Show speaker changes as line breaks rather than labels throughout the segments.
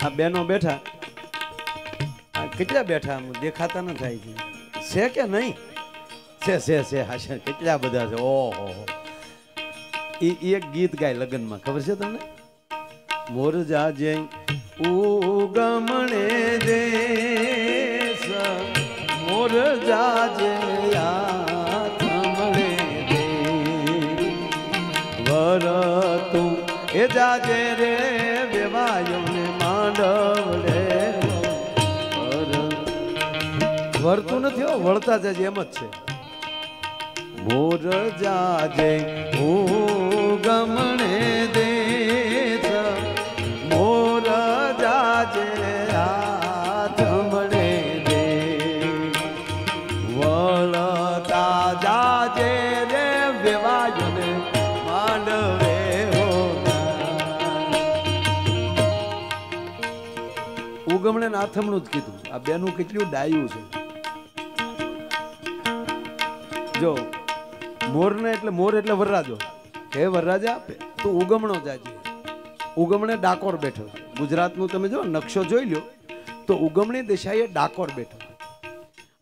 આ બેનો બેઠા, કેટલા બેઠા દેખાતા ન થાય છે કે નહીં? છે હાશે કેટલા બધા છે. ઓહો, એક ગીત ગાય લગ્નમાં, ખબર છે તમને? મોર જાજે ઉગમણે દેશ, મોર જાજે આથમણે દે, વર તું એ જાજે રે વેવાયો ને માંડવડે. વળતું નથી હો, વળતા જજે એમ જ છે. મોર જાજે ઉગમણે દેશ, મોર જાજે આથમણે દે, વળતા જાજે રે વેવાયો ને માંડવે. ઉગમણે ને આથમણું જ કીધું. આ બેનું કેટલું ડાયું છે. જો મોરને એટલે મોર એટલે વરરાજો. હે વરરાજા તું ઉગમણો જાજે. ઉગમણે ડાકોર બેઠો. ગુજરાતનું તમે જો નકશો જોઈ લો તો ઉગમણી દિશાએ ડાકોર બેઠો,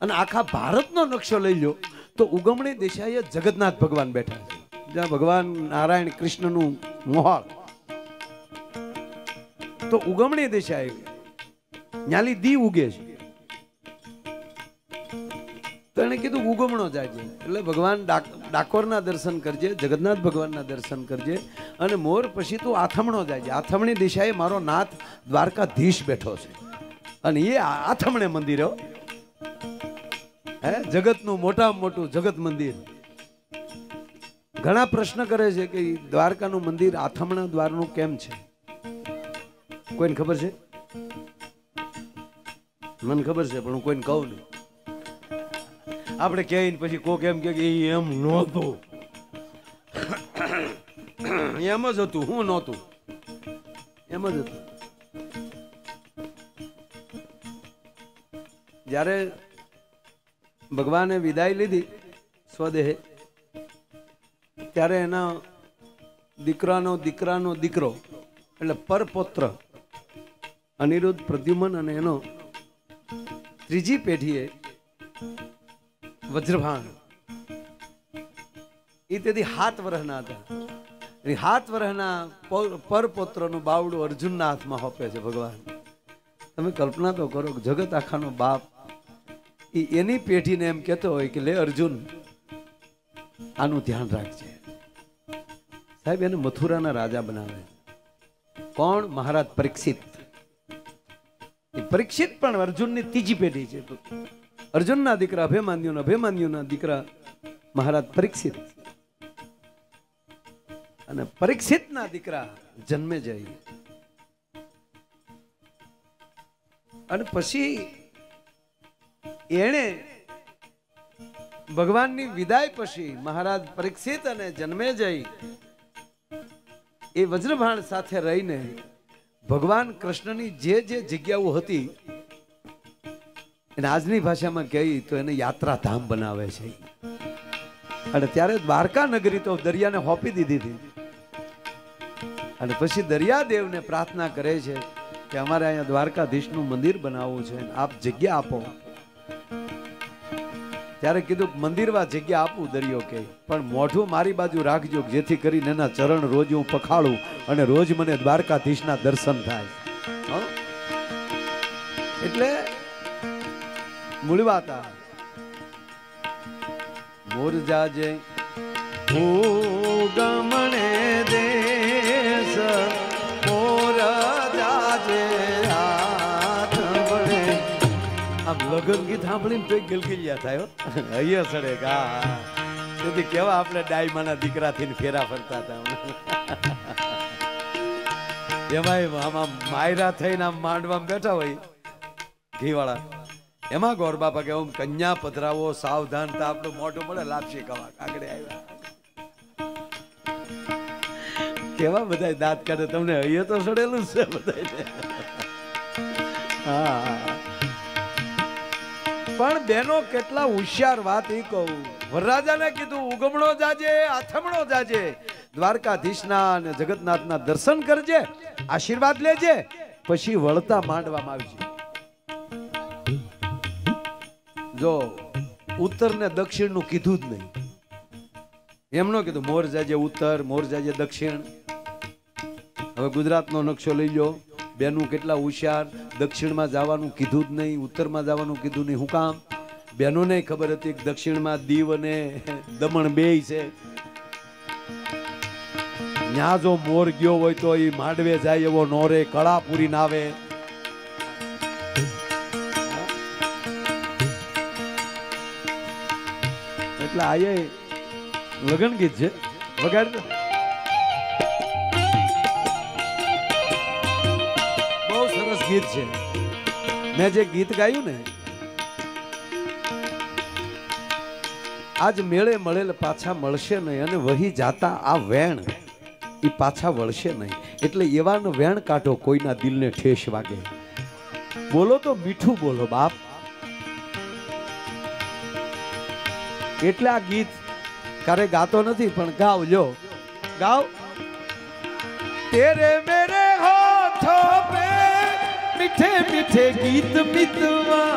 અને આખા ભારતનો નકશો લઈ લો તો ઉગમણી દિશાએ જગન્નાથ ભગવાન બેઠા છે, જ્યાં ભગવાન નારાયણ કૃષ્ણનું મોહાળ. તો ઉગમણી દિશાએ ન્યાલી દી ઉગે છે. તો એને કીધું ઉગમણો જાજે, એટલે ભગવાન ડાકોરના દર્શન કરજે, જગન્નાથ ભગવાનના દર્શન કરજે, અને મોર પછી તું આથમણો જાજે. આથમણી દિશાએ મારો નાથ દ્વારકાધીશ બેઠો છે, અને એ આથમણે મંદિર હે જગતનું મોટામાં મોટું જગત મંદિર. ઘણા પ્રશ્ન કરે છે કે દ્વારકાનું મંદિર આથમણા દ્વારનું કેમ છે? કોઈને ખબર છે? મને ખબર છે પણ હું કોઈને કહું નહીં. આપણે કહીને પછી કોક એમ કે એમ નહોતું, એમ જ હતું. હું નહોતું, એમ જ હતું. જ્યારે ભગવાને વિદાય લીધી સ્વદેહે, ત્યારે એના દીકરાનો દીકરો એટલે પરપોત્ર અનિરુદ્ધ, પ્રદ્યુમન અને એનો ત્રીજી પેઢીએ વજ્રભાન, એ તેથી 7 વર્ષના હતા. 7 વર્ષના પરપોત્રનું બાવડું અર્જુનના હાથમાં હોપે છે ભગવાન. તમે કલ્પના તો કરો, જગત આખાનો બાપ એની પેઢીને એમ કહેતો હોય કે લે અર્જુન, આનું ધ્યાન રાખજે. સાહેબ એને મથુરાના રાજા બનાવે. કોણ? મહારાજ પરીક્ષિત. એ પરીક્ષિત પણ અર્જુનની ત્રીજી પેઢી છે. અર્જુનના દીકરા અભિમન્યુના દીકરા મહારાજ પરીક્ષિત, અને પરીક્ષિતના દીકરા જન્મેજય. અને પછી એણે ભગવાનની વિદાય પછી મહારાજ પરીક્ષિત અને જન્મેજય એ વજ્રભાણ સાથે રહીને ભગવાન કૃષ્ણની જે જગ્યાઓ હતી એને આજની ભાષામાં કહી તો એને યાત્રાધામ બનાવે છે. અને ત્યારે દ્વારકા નગરી તો દરિયાને હોપી દીધી હતી. અને પછી દરિયાદેવને પ્રાર્થના કરે છે કે અમારે અહીંયા દ્વારકાધીશનું મંદિર બનાવવું છે, આપ જગ્યા આપો. ત્યારે કીધું મંદિરમાં જગ્યા આપું. દરિયો કે પણ મોઢું મારી બાજુ રાખજો, જેથી કરીને એના ચરણ રોજ હું પખાડું અને રોજ મને દ્વારકાધીશના દર્શન થાય. એટલે મૂળવાતા મોર જાજે ઉગમણે દેશ, મોર જાજે આથમણે. આમ લગન ગીત સાંભળીને તો ગલગલિયા થાય. અહીંયા સડે ગા તેથી કેવા આપણે ડાયમાના દીકરાથી ફેરા ફરતા હતા. એમાં આમાં માયરા થઈને આમ માંડવામાં બેઠા હોય ઘીવાળા, એમાં ગોર બાપા કે કન્યા પધરાવો સાવધાન, તો આપણું મોઢું મળે લાપસી કવા કાગડે આવ્યા. કેવા બધા દાંત કાઢે. તમને અહીંયા તો સડેલું છે બધા. હા, પણ બેનો કેટલા હોશિયાર વાત એ કહું. વરરાજાને કીધું ઉગમણો જાજે, આથમણો જાજે, દ્વારકાધીશના અને જગન્નાથના દર્શન કરજે, આશીર્વાદ લેજે. પછી વળતા માંડવામાં આવશે. જો ઉત્તર ને દક્ષિણ નું કીધું જ નહીં, એમ ન કીધું મોર જાજે ઉત્તર, મોર જાજે દક્ષિણ. હવે ગુજરાતનો નકશો લઈ લો, બેનું કેટલા હોશિયાર, દક્ષિણમાં જવાનું કીધું જ નહીં, ઉત્તરમાં જવાનું કીધું નહીં. શું કામ? બેનોને ખબર હતી કે દક્ષિણમાં દીવ અને દમણ બેય છે. ન્યા જો મોર ગયો હોય તો એ માંડવે જાય એવો નોરે, કળા પૂરી ના આવે. એટલે આ લગન ગીત છે, વગાડ. બહુ સરસ ગીત છે. મેં જે ગીત ગાયું ને, આજ મેળે મળેલ પાછા મળશે નહીં, અને વહી જાતા આ વેણ એ પાછા વળશે નહીં. એટલે એવાનો વેણ કાઢો કોઈના દિલને ઠેસ વાગે. બોલો તો મીઠું બોલો બાપ. એટલે આ ગીત ક્યારે ગાતો નથી, પણ ગાવ લ્યો, ગાવ. તેરે મેરે હોઠો पे મીઠે મીઠે ગીત મિતવા,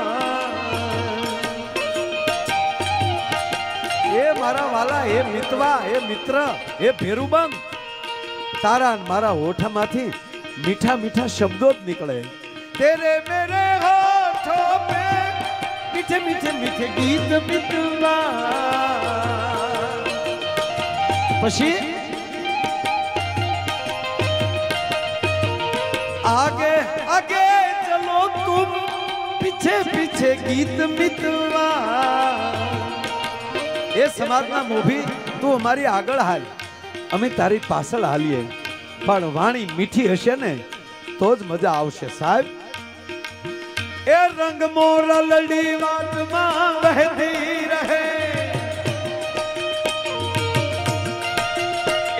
એ મારા વાલા, એ મિતવા, એ મિત્ર, એ ભેરુબંગ, તારા મારા હોઠમાંથી મીઠા મીઠા શબ્દો જ નીકળે. તેરે મેરે હોઠો पे મીઠે મીઠે મીઠે ગીત મિતવા. પછી आगे आगे चलो तुम पीछे पीछे गीत मितवा. એ સમાજના મોભી તું અમારી આગળ હાલ, અમે તારી પાછળ હાલીએ, પણ વાણી મીઠી હશે ને તો જ મજા આવશે સાહેબ. એ રંગ મોરા લડી વાતમાં વહેતી રહે,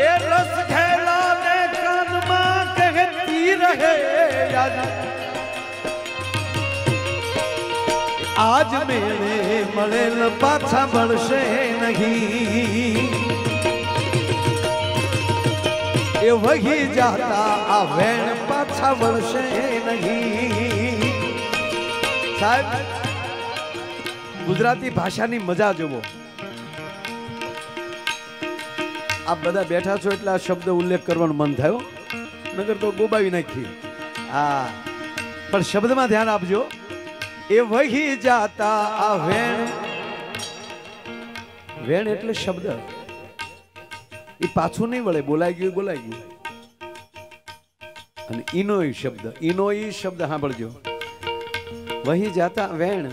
એ રસ ખેલા ને કાનમાં કહેતી રહે. આજ મેળે મળેલ પાછા મળશે નહીં, એ વહી જાતા આ વેણ પાછા મળશે નહીં. સાહેબ, ગુજરાતી ભાષાની મજા જુઓ. આપ બધા બેઠા છો એટલે આ શબ્દ ઉલ્લેખ કરવાનો મન થયો, નગર તો બોબાવી નાખી. હા, પણ શબ્દમાં ધ્યાન આપજો. એ વહી જાતા આ વેણ, વેણ એટલે શબ્દ, એ પાછું નહીં વળે, બોલાઈ ગયું બોલાઈ ગયું. અને ઈનો ઈ શબ્દ, ઈનો ઈ શબ્દ સાંભળજો. વહી જાતા વેણ.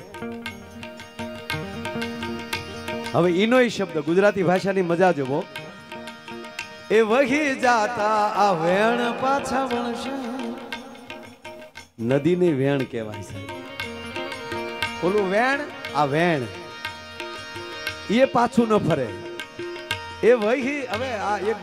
હવે ઈનો ઈ શબ્દ ગુજરાતી ભાષાની મજા જુઓ. એ વહી જાતા આ વેણ પાછા વળશે. નદીને વેણ કહેવાય છે. ઓલું વેણ, આ વેણ એ પાછું ન ફરે. એ વહી, હવે આ એક